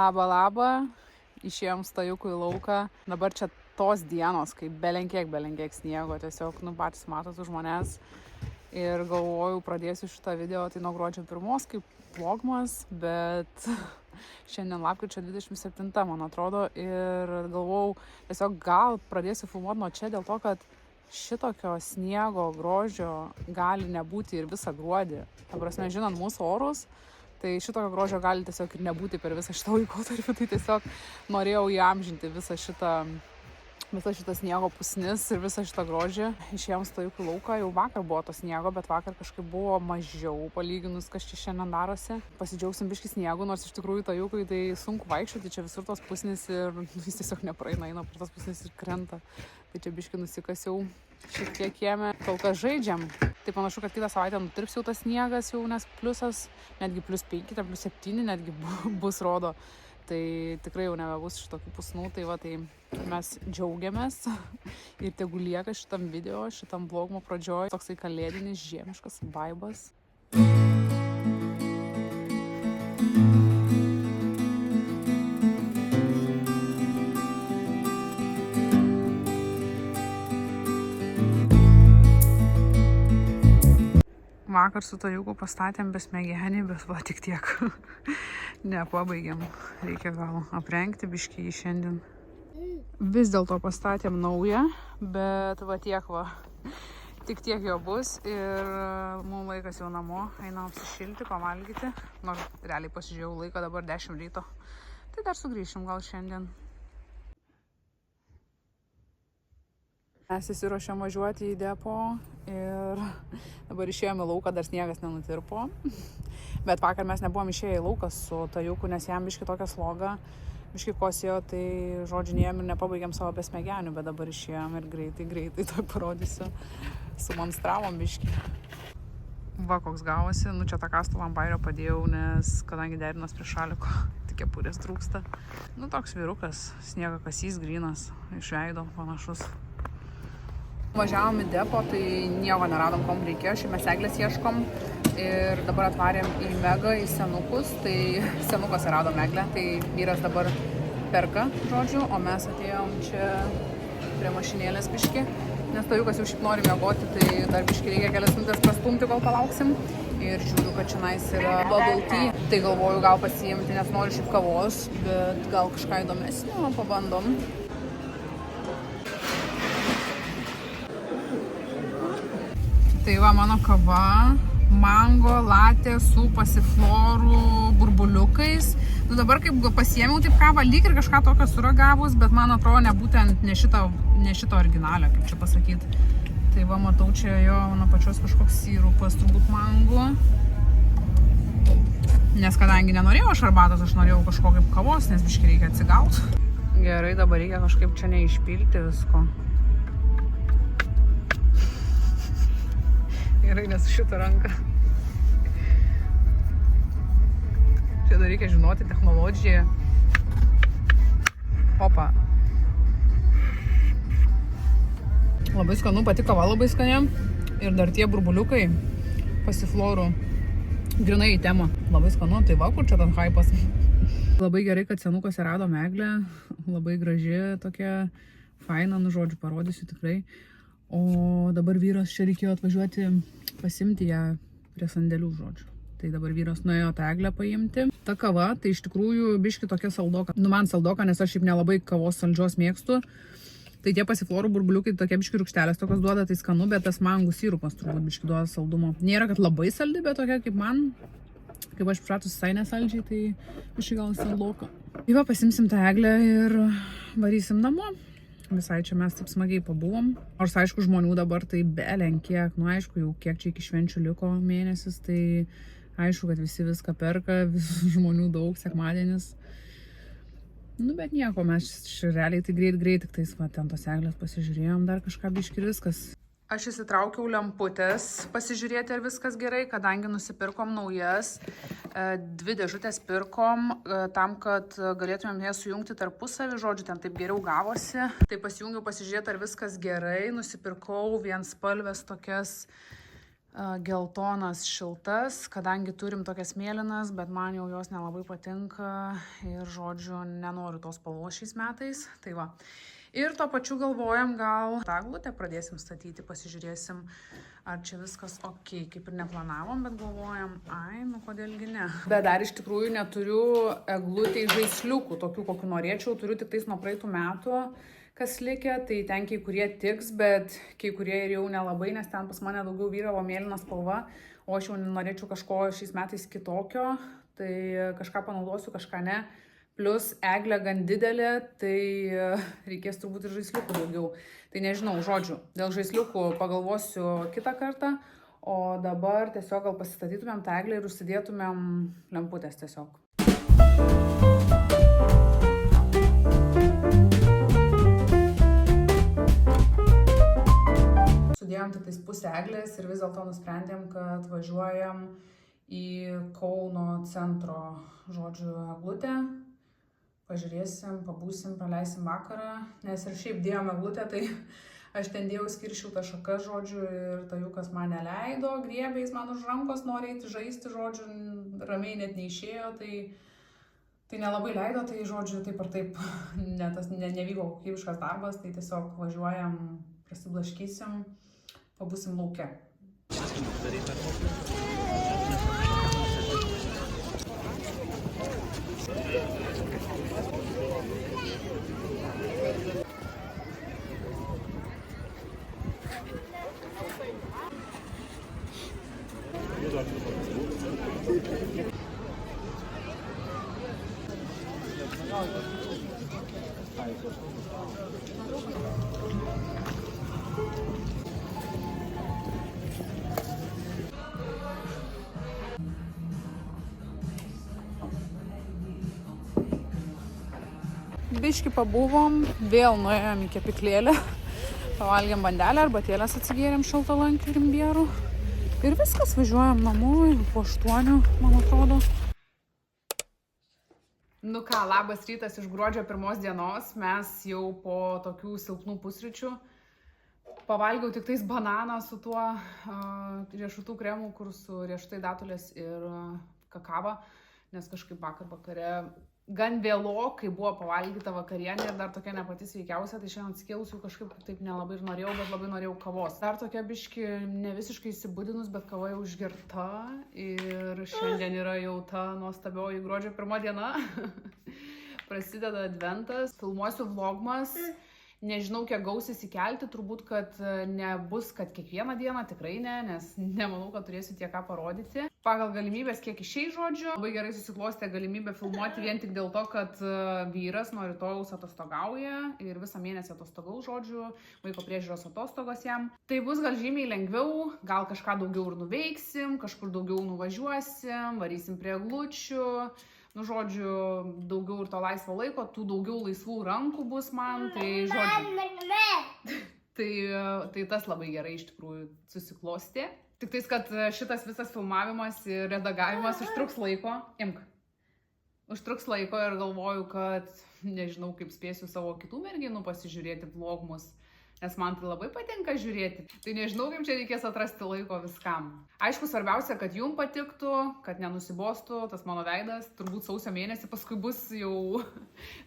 Labą. Išėjom stajukų į lauką. Dabar čia tos dienos, kai belenkiek sniego, tiesiog, patys matot už manęs. Ir galvojau, pradėsiu šitą video, tai nuo gruodžio 1 kaip vlogmas, bet šiandien lapkričio 27, man atrodo, ir galvojau, tiesiog gal pradėsiu filmuoti nuo čia, dėl to, kad šitokio sniego grožio gali nebūti ir visą gruodį. Ta prasme, žinant mūsų orus, tai šitokio grožio gali tiesiog ir nebūti per visą šitą laikotarpį, tai tiesiog norėjau įamžinti visą šitą sniego pusnis ir visą šitą grožį. Išėjom stajukų lauką, jau vakar buvo to sniego, bet vakar kažkaip buvo mažiau palyginus, kas čia šiandien darosi. Pasidžiaugsim biškį sniegu, nors iš tikrųjų tajukui tai sunku vaikščioti, čia visur tos pusnis ir jis tiesiog nepraeina, eina per tos pusnis ir krenta. Tai čia biškį nusikasiau šiek tiek kieme. Kol kas žaidžiam. Tai panašu, kad kitą savaitę nutirps jau tas sniegas, jau nes pliusas, netgi +5, +7 netgi bus rodo. Tai tikrai jau nebebus šitokių pusnų, tai va, tai mes džiaugiamės ir tegu lieka šitam video, šitam vlogmo pradžioj toksai kalėdinis žiemiškas vaibas. Vakar su tajuku pastatėm besmegenį, bet va tik tiek. Nepabaigėm. Reikia gal aprengti biškį jį šiandien. Vis dėlto pastatėm naują, bet va tiek va. Tik tiek jo bus ir mums laikas jau namo. Einam apsišilti, pavalgyti. Nors realiai pasižiūrėjau laiką, dabar 10 ryto. Tai dar sugrįšim gal šiandien. Mes įsiruošėm važiuoti į depo ir dabar išėjome į lauką, dar sniegas nenutirpo. Bet vakar mes nebuvom išėję į lauką su tajuku, nes jam biškį tokią slogą, biškį kosėjo, tai žodžiu neėjom ir nepabaigėm savo besmegenių, bet dabar išėjom ir greitai to parodysiu. Sumonstravom biškį. Va, koks gavosi, čia tą kastuvą ant bairio padėjau, nes kadangi derinas prie šaliko, tik kepurės trūksta. Toks vyrukas, sniega kasys grynas, iš veido panašus. Važiavom į depo, tai nieko neradom, kom reikėjo, šiaip mes eglės ieškom ir dabar atvarėm į Megą, į senukus, tai senukose radom eglę, tai vyras dabar perka, žodžiu, o mes atėjom čia prie mašinėlės biškį, nes tajukas jau šiaip nori miegoti, tai dar biškį reikia kelias minutės prastumti, kol palauksim ir žiūriu, kad čionais yra bubble tea, tai galvoju gal pasiimti, nes noriu šiaip kavos, bet gal kažką įdomesnio pabandom. Tai va mano kava, mango, latė su pasiflorų burbuliukais. Dabar kaip pasiėmiau taip kavą, lyg ir kažką tokio suragavus, bet man atrodo ne šitą originalią, kaip čia pasakyti. Tai va matau čia jo mano pačios kažkoks sirupas, turbūt mango. Nes kadangi nenorėjau aš arbatos, aš norėjau kažko kaip kavos, nes biškį reikia atsigauti. Gerai, dabar reikia kažkaip čia neišpilti visko. Gerai, nes šitą ranką. Čia dar reikia žinoti technologiją. Opa. Labai skanu, pati kava labai skani. Ir dar tie burbuliukai pasiflorų. Grinai į temą. Labai skanu, tai va, kur čia ten hypas. Labai gerai, kad senukose radom eglę. Labai graži tokia, faina, žodžiu, parodysiu tikrai. O dabar vyras čia reikėjo atvažiuoti pasimti ją prie sandėlių, žodžiu. Tai dabar vyras nuėjo tą eglę paimti. Ta kava, tai iš tikrųjų biški tokia saldoka. Man saldoka, nes aš šiaip nelabai kavos saldžios mėgstu. Tai tie pasiflorų burbuliukai tokie biški rūgštelės tokios duoda, tai skanu, bet tas mangų sirupas turbūt biški duoda saldumo. Nėra, kad labai saldi, bet tokia kaip man. Kaip aš pratus visai nesaldžiai, tai biški gal saldoka. Tai va, pasimsim tą eglę ir varysim namo. Visai čia mes taip smagiai pabuvom. Nors aišku, žmonių dabar tai belenkiek, aišku, jau kiek čia iki švenčių liko mėnesis, tai aišku, kad visi viską perka, visų žmonių daug, sekmadienis. Bet nieko, mes realiai tai greit, tik tais va, ten tos eglės pasižiūrėjom, dar kažką biškį ir viskas. Aš įsitraukiau lemputės pasižiūrėti, ar viskas gerai, kadangi nusipirkom naujas. 2 dėžutės pirkom tam, kad galėtumėm jas sujungti tarpusavį, žodžiu, ten taip geriau gavosi. Tai pasijungiau pasižiūrėti, ar viskas gerai. Nusipirkau vienspalvės tokias geltonas šiltas, kadangi turim tokias mėlynas, bet man jau jos nelabai patinka ir, žodžiu, nenoriu tos spalvos šiais metais. Tai va. Ir tuo pačiu galvojam, gal tą eglutę pradėsim statyti, pasižiūrėsim, ar čia viskas ok, kaip ir neplanavom, bet galvojam, nu kodėlgi ne. Bet dar iš tikrųjų neturiu eglutei žaisliukų, tokių kokių norėčiau, turiu tik tais nuo praeitų metų, kas likę, tai ten kai kurie tiks, bet kai kurie ir jau nelabai, nes ten pas mane daugiau vyravo mėlyna spalva, o aš jau norėčiau kažko šiais metais kitokio, tai kažką panaudosiu, kažką ne. Plus eglė gan didelė, tai reikės turbūt ir žaisliukų daugiau. Tai nežinau, žodžiu, dėl žaisliukų pagalvosiu kitą kartą, o dabar tiesiog gal pasistatytumėm tą eglę ir užsidėtumėm lemputės tiesiog. Sudėjom tik tais pusę eglės ir vis dėlto nusprendėm, kad važiuojam į Kauno centro, žodžiu, eglutę. Pažiūrėsim, pabūsim, praleisim vakarą, nes ir šiaip dėjom eglutę, tai aš ten dėjau skiršiau tą šaką, žodžiu, ir tajukas man neleido, griebiais man už rankos nori eiti žaisti, žodžiu, ramiai net neišėjo, tai nelabai leido, tai žodžiu, taip ar taip nevyko kokybiškas darbas, tai tiesiog važiuojam, prasiblaškysim, pabūsim lauke. Biškį pabuvom, vėl nuėjom į kepyklėlę, pavalgėm bandelę, arbatėlės atsigėrėm šaltalankių ir imbierų. Ir viskas, važiuojam namo, po 8, man atrodo. Nu ką, labas rytas iš gruodžio 1 dienos, mes jau po tokių silpnų pusryčių. Pavalgiau tik tais bananą su tuo riešutų kremu, kur su riešutai datulės ir kakava, nes kažkaip vakare gan vėlokai buvo pavalgyta vakarienė ir dar tokia ne pati sveikiausia, tai šiandien atsikėlus jau kažkaip taip nelabai ir norėjau, bet labai norėjau kavos. Dar tokia biški ne visiškai įsibudinus, bet kava jau užgerta ir šiandien yra jau ta nuostabioji gruodžio 1 diena. Prasideda adventas, filmuosiu vlogmas. Nežinau, kiek gausis įkelti, turbūt, kad nebus, kad kiekvieną dieną, tikrai ne, nes nemanau, kad turėsiu tiek ką parodyti. Pagal galimybės, kiek išėjai, žodžiu, labai gerai susiklostė galimybę filmuoti vien tik dėl to, kad vyras nuo rytojaus atostogauja ir visą mėnesį atostogaus, žodžiu, vaiko priežiūros atostogos jam. Tai bus gal žymiai lengviau, gal kažką daugiau ir nuveiksim, kažkur daugiau nuvažiuosim, varysim prie eglučių. Nu, žodžiu, daugiau ir to laisvo laiko, tų daugiau laisvų rankų bus man, tai, žodžiu, tai tas labai gerai iš tikrųjų susiklostė. Tik tais, kad šitas visas filmavimas ir redagavimas užtruks laiko, užtruks laiko ir galvoju, kad nežinau, kaip spėsiu savo kitų merginų pasižiūrėti vlogmus. Nes man tai labai patinka žiūrėti. Tai nežinau, kaip čia reikės atrasti laiko viskam. Aišku, svarbiausia, kad jum patiktų, kad nenusibostų tas mano veidas. Turbūt sausio mėnesį, paskui bus jau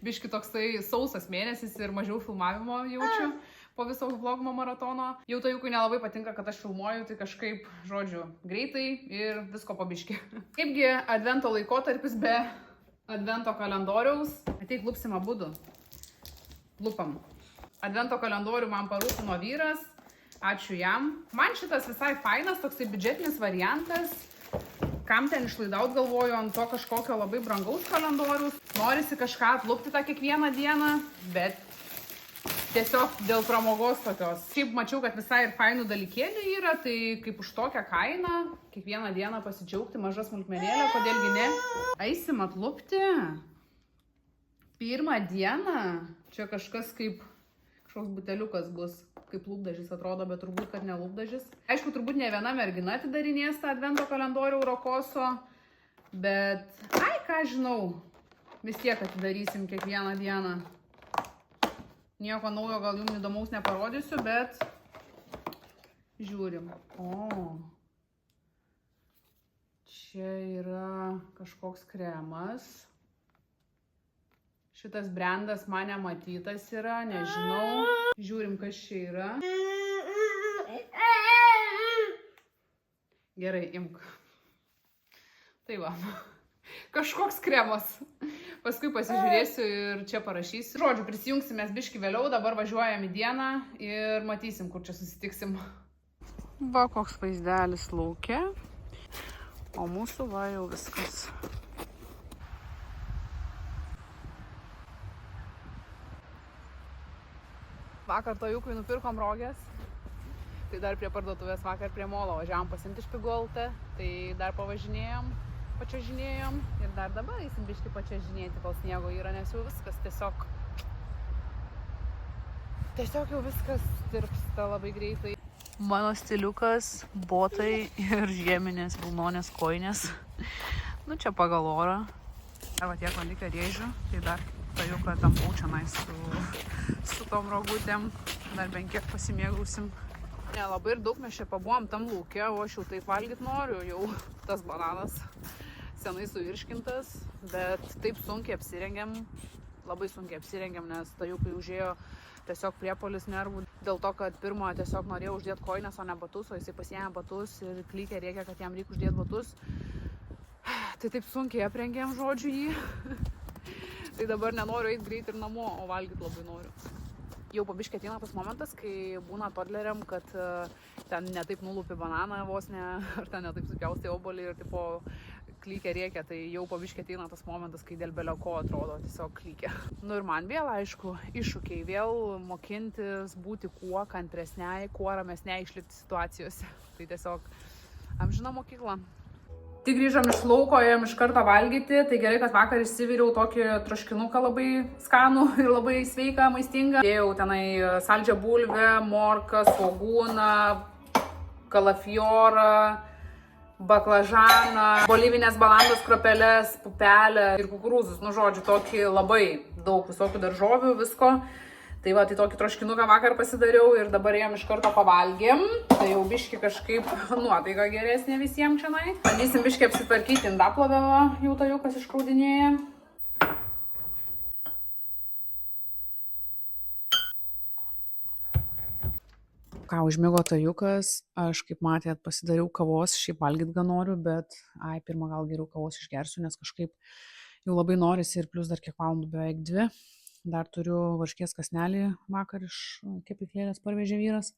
biški toksai sausas mėnesis ir mažiau filmavimo jaučiu po viso vlogmo maratono. Jau tajukui nelabai patinka, kad aš filmuoju, tai kažkaip, žodžiu, greitai ir visko po biški. Kaipgi advento laikotarpis be advento kalendoriaus. Ateik, lupsim abudu. Lupam. Advento kalendorių man parūpino vyras, ačiū jam. Man šitas visai fainas, toksai biudžetinis variantas. Kam ten išlaidaut, galvoju, ant to kažkokio labai brangaus kalendorius. Norisi kažką atlupti tą kiekvieną dieną, bet tiesiog dėl pramogos tokios. Šiaip mačiau, kad visai ir fainų dalykėlių yra, tai kaip už tokią kainą, kiekvieną dieną pasidžiaugti mažą smulkmenėlę, kodėlgi ne. Eisim atlupti. 1 dieną, čia kažkas kaip kažkoks buteliukas bus, kaip lūpdažis atrodo, bet turbūt, kad ne lūpdažis. Aišku, turbūt ne viena mergina atidarinės tą advento kalendorių Rokoso, bet, ką žinau, vis tiek atidarysim kiekvieną dieną. Nieko naujo gal jums įdomaus neparodysiu, bet žiūrim. O, Čia yra kažkoks kremas. Šitas brandas man nematytas yra, nežinau. Žiūrim, kas čia yra. Gerai, imk. Tai va, kažkoks kremas. Paskui pasižiūrėsiu ir čia parašysiu. Žodžiu, prisijungsimės biški vėliau, dabar važiuojam į dieną ir matysim, kur čia susitiksim. Va, koks vaizdelis laukia. O mūsų va jau viskas. Vakar Tojukui nupirkom rogės. Tai dar prie parduotuvės vakar prie molo važiavom pasimti iš Pigoltę. Tai dar pavažinėjom, pačiažinėjom. Ir dar dabar eisim biški pačiažinėti, kol sniego yra, nes jau viskas tiesiog jau viskas tirpsta labai greitai. Mano stiliukas, botai ir žieminės vilnonės kojinės. Nu čia pagal orą. Arba tiek man likę rėžių, tai dar Tojuką tampau čianais su tom rogutėm. Dar bent kiek pasimėgausim. Ne, labai ir daug mes čia pabuvom tam lauke, o aš jau taip valgyt noriu. Jau tas bananas senai suvirškintas, bet taip sunkiai apsirengiam. Labai sunkiai apsirengiam, nes Tojukai užėjo tiesiog priepuolis nervų. Dėl to, kad pirmo tiesiog norėjau uždėti kojines, o ne batus, o jisai pasiėmė batus ir klykė rėkė, kad jam reikia uždėti batus. Tai taip sunkiai aprengėm, žodžiu, jį. Tai dabar nenoriu eiti greit ir namo, o valgyti labai noriu. Jau po biškį ateina tas momentas, kai būna toddleriam, kad ten netaip nulupi bananą vos ne, ar ten netaip supjaustai obuolį ir tipo klykia rėkia, tai jau po biškį ateina tas momentas, kai dėl beleko atrodo tiesiog klykia. Nu ir man vėl, aišku, iššūkiai, vėl mokintis būti kuo kantresniai, kuo ramesniai išlikti situacijose. Tai tiesiog amžina mokykla. Tik grįžom iš lauko, ėjom iš karto valgyti, tai gerai, kad vakar išsiviriau tokį troškinuką labai skanų ir labai sveiką, maistingą. Dėjau tenai saldžią bulvę, morką, svogūną, kalafiorą, baklažaną, bolivinės balandos kropeles, pupelę ir kukurūzus. Nu, žodžiu, tokį labai daug visokių daržovių, visko. Tai va, tai tokį troškinuką vakar pasidariau ir dabar ėjom iš karto pavalgėm. Tai jau biški kažkaip nuotaika geresnė visiems čianai. Bandysim biški apsitvarkyti indaplovę, jau Tojukas iškraudinėja. Ką užmigo Tojukas, aš kaip matėt pasidariau kavos, šiaip valgyt gan noriu, bet pirmą gal geriau kavos išgersiu, nes kažkaip jau labai norisi ir plus dar kiek valandų, beveik 2. Dar turiu varškės kąsnelį vakar iš kepyklėlės parvežė vyras.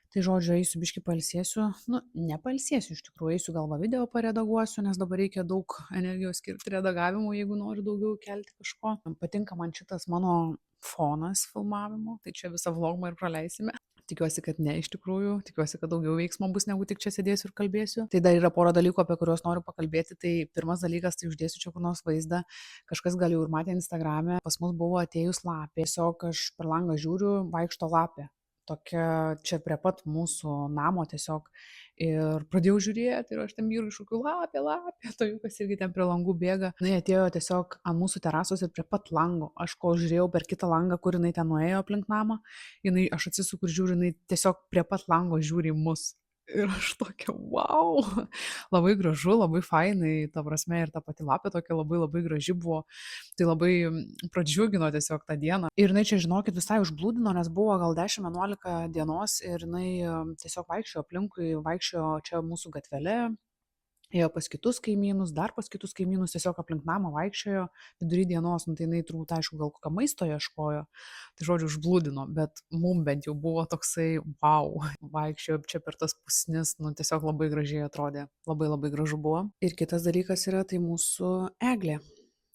Tai žodžiu, eisiu biškį pailsėsiu. Nu, nepailsėsiu iš tikrųjų, eisiu galva video paredaguosiu, nes dabar reikia daug energijos skirti redagavimui, jeigu noriu daugiau kelti kažko. Patinka man šitas mano fonas filmavimo, tai čia visą vlogmą ir praleisime. Tikiuosi, kad ne iš tikrųjų, tikiuosi, kad daugiau veiksmo bus, negu tik čia sėdėsiu ir kalbėsiu. Tai dar yra pora dalykų, apie kuriuos noriu pakalbėti. Tai pirmas dalykas, tai uždėsiu čia kur nors vaizdą. Kažkas gal jau ir matė Instagrame, pas mus buvo atėjus lapė. Tiesiog aš per langą žiūriu, vaikšto lapė. Tokia čia prie pat mūsų namo tiesiog. Ir pradėjau žiūrėti ir aš ten vyrui šūkiu lapė, Tojukas irgi ten prie langų bėga. Jinai atėjo tiesiog ant mūsų terasos ir prie pat lango. Aš kol žiūrėjau per kitą langą, kur jinai ten nuėjo aplink namą, aš atsisuku ir žiūriu, jinai tiesiog prie pat lango žiūri į mus. Ir aš tokia, wow, labai gražu, labai fainai, ta prasme, ir ta pati lapė tokia labai labai graži buvo, tai labai pradžiugino tiesiog tą dieną. Ir jinai čia, žinokit, visai užblūdino, nes buvo gal 10-11 dienos ir jinai tiesiog vaikščiojo aplinkui, vaikščiojo čia mūsų gatvele, ėjo pas kitus kaimynus, dar pas kitus kaimynus, tiesiog aplink namą vaikščiojo vidury dienos, nu tai jinai turbūt, aišku, gal kokią maisto ieškojo, tai žodžiu užblūdino, bet mum bent jau buvo toksai, wow, vaikščiojo čia per tas pusnis, nu tiesiog labai gražiai atrodė, labai labai gražu buvo. Ir kitas dalykas yra tai mūsų eglė.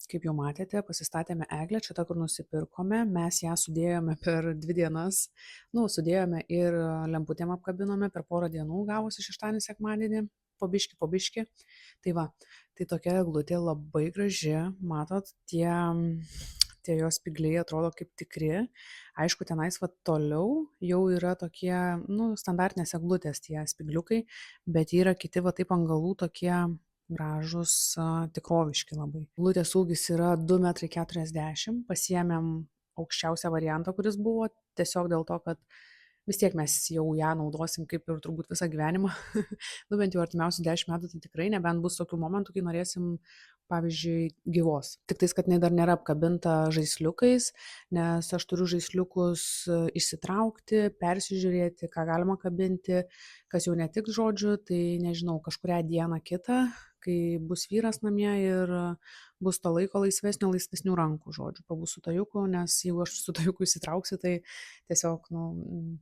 Kaip jau matėte, pasistatėme eglę, čia ta, kur nusipirkome, mes ją sudėjome per 2 dienas, sudėjome ir lemputėm apkabinome per porą dienų, gavosi šeštadienį, sekmadienį. Po biškį. Tai va, tai tokia eglutė labai graži, matot, tie jos spygliai atrodo kaip tikri. Aišku, tenais va toliau jau yra tokie, standartinės eglutės tie spygliukai, bet yra kiti va taip ant galų tokie gražus, tikroviški labai. Eglutės ūgis yra 2,40 m, pasiėmėm aukščiausią variantą, kuris buvo, tiesiog dėl to, kad vis tiek mes jau ją naudosim kaip ir turbūt visą gyvenimą. Nu, bent jau artimiausių 10 metų tai tikrai, nebent bus tokių momentų, kai norėsim, pavyzdžiui, gyvos. Tik tais, kad jinai dar nėra apkabinta žaisliukais, nes aš turiu žaisliukus išsitraukti, persižiūrėti, ką galima kabinti, kas jau netiks, žodžiu, tai nežinau, kažkurią dieną kitą, kai bus vyras namie ir bus to laiko laisvesnių rankų, žodžiu, pabus su tajuku, nes jeigu aš su tajuku įsitrauksiu, tai tiesiog, nu,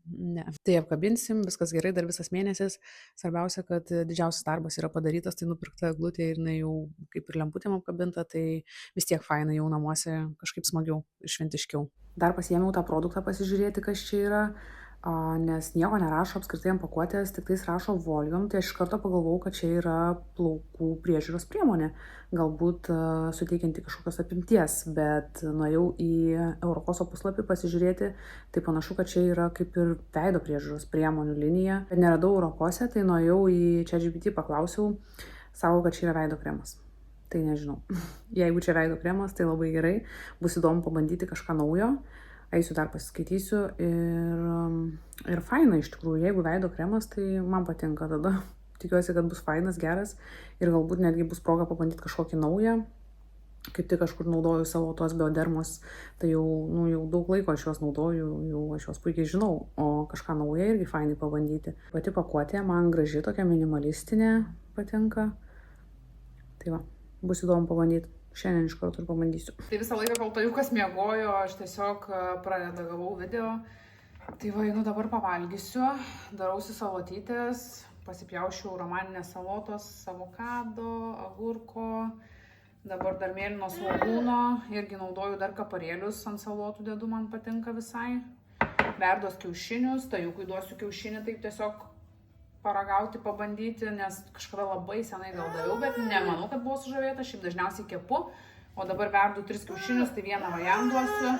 ne. Tai apkabinsim, viskas gerai, dar visas mėnesis. Svarbiausia, kad didžiausias darbas yra padarytas, tai nupirkta eglutė ir jinai jau kaip ir lemputėm apkabinta, tai vis tiek faina jau namuose kažkaip smagiau ir šventiškiau. Dar pasiėmiau tą produktą pasižiūrėti, kas čia yra. Nes nieko nerašo apskritai ant pakuotės, tik tais rašo volume, tai aš iš karto pagalvojau, kad čia yra plaukų priežiūros priemonė, galbūt suteikianti kažkokios apimties, bet nuėjau į Eurokoso puslapį pasižiūrėti, tai panašu, kad čia yra kaip ir veido priežiūros priemonių linija. Bet neradau Eurokose, tai nuėjau į ChatGPT, paklausiau, sako, kad čia yra veido kremas. Tai nežinau. Jeigu čia veido kremas, tai labai gerai, bus įdomu pabandyti kažką naujo. Eisiu dar pasiskaitysiu ir faina iš tikrųjų, jeigu veido kremas, tai man patinka tada. Tikiuosi, kad bus fainas, geras ir galbūt netgi bus proga pabandyti kažkokį naują. Kaip tik kažkur naudoju savo tos biodermos, tai jau daug laiko aš juos naudoju, jau aš juos puikiai žinau, o kažką naują irgi fainai pabandyti. Pati pakuotė man graži, tokia minimalistinė patinka. Tai va, bus įdomu pabandyti. Šiandien iš karto ir pabandysiu. Tai visą laiką, kol tajukas miegojo, aš tiesiog pradedagavau video. Tai va, einu dabar pavalgysiu, darausi salotytės, pasipjaušiu romaninės salotos, avokado, agurko, dabar dar mėlynos svogūno, irgi naudoju dar kaparėlius ant salotų dedu, man patinka visai. Verdos kiaušinius, tajukui duosiu kiaušinį, taip tiesiog paragauti, pabandyti, nes kažkada labai senai gal daviau, bet nemanau, kad buvo sužavėta, šiaip dažniausiai kepu, o dabar verdu 3 kiaušinius, tai vieną va jam duosiu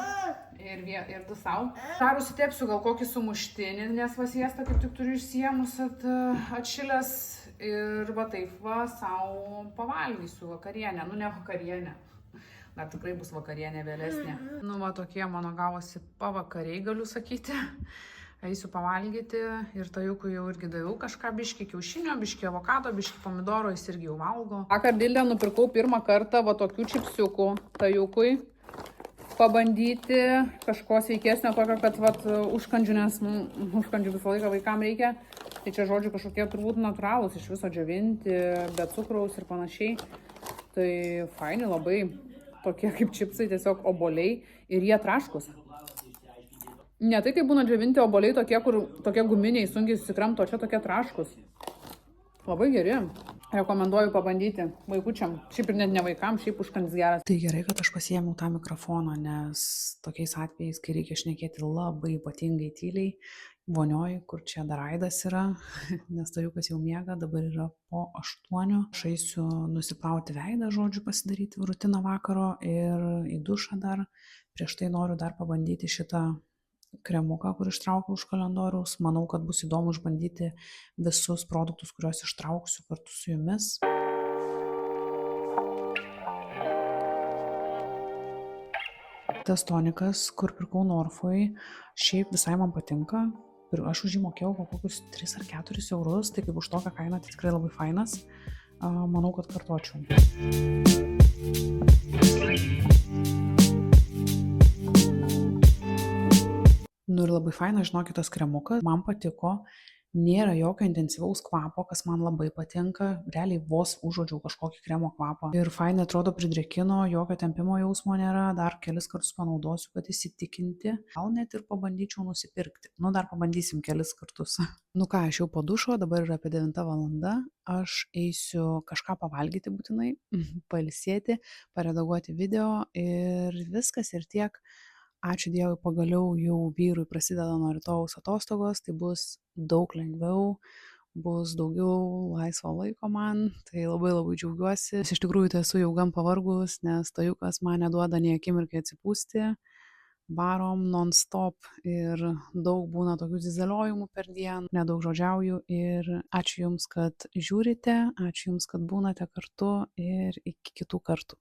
ir 2 sau. Dar užsitepsiu gal kokį sumuštinį, nes va siestą kaip tik turiu išsiemus atšilęs ir va taip va sau pavalgysiu vakarienę, nu ne vakarienę. Dar tikrai bus vakarienė vėlesnė. Nu va tokie mano gavosi pavakariai, galiu sakyti. Eisiu pavalgyti ir tajukui jau irgi daviau kažką, biškį kiaušinio, biškį avokado, biškį pomidoro, jis irgi jau valgo. Vakar Dildę nupirkau pirmą kartą va tokių čipsiukų tajukui. Pabandyti kažko sveikesnio tokio, kad vat užkandžių, nes užkandžių visą laiką vaikam reikia. Tai čia žodžiu kažkokie turbūt natūralūs, iš viso džiovinti, be cukraus ir panašiai. Tai faini labai, tokie kaip čipsai, tiesiog obuoliai ir jie traškus. Ne tai, kaip būna džiovinti obuoliai tokie, kur tokie guminiai sunkiai susikramto, čia tokie traškus. Labai geri. Rekomenduoju pabandyti vaikučiam. Šiaip ir net ne vaikam, šiaip užkandis geras. Tai gerai, kad aš pasiėmiau tą mikrofoną, nes tokiais atvejais, kai reikia šnekėti labai ypatingai tyliai, vonioj, kur čia dar aidas yra, nes tajukas jau miega, dabar yra po 8. Aš eisiu nusiplauti veidą, žodžiu, pasidaryti rutiną vakaro ir į dušą dar. Prieš tai noriu dar pabandyti šitą kremuką, kur ištraukiau už kalendoriaus. Manau, kad bus įdomu išbandyti visus produktus, kuriuos ištrauksiu kartu su jumis. Tas tonikas, kur pirkau Norfoj, šiaip visai man patinka. Aš už jį mokėjau kokius 3 ar 4 eurus, tai kaip už tokią kainą tai tikrai labai fainas. Manau, kad kartočiau. Nu ir labai faina, žinokit, tas kremukas, man patiko, nėra jokio intensyvaus kvapo, kas man labai patinka, realiai vos užuodžiau kažkokį kremo kvapą. Ir fainai atrodo pridrėkino, jokio tempimo jausmo nėra, dar kelis kartus panaudosiu, kad įsitikinti, gal net ir pabandyčiau nusipirkti. Nu dar pabandysim kelis kartus. Nu ką, aš jau po dušo, dabar yra apie 9 valanda, aš eisiu kažką pavalgyti būtinai, pailsėti, paredaguoti video ir viskas ir tiek. Ačiū Dievui, pagaliau jau vyrui prasideda nuo rytojaus atostogos, tai bus daug lengviau, bus daugiau laisvo laiko man, tai labai džiaugiuosi. Iš tikrųjų tai esu jau gan pavargus, nes tajukas man neduoda nei akimirkai atsipūsti, varom non-stop ir daug būna tokių zizeliojimų per dieną, nedaug žodžiauju ir ačiū Jums, kad žiūrite, ačiū Jums, kad būnate kartu ir iki kitų kartų.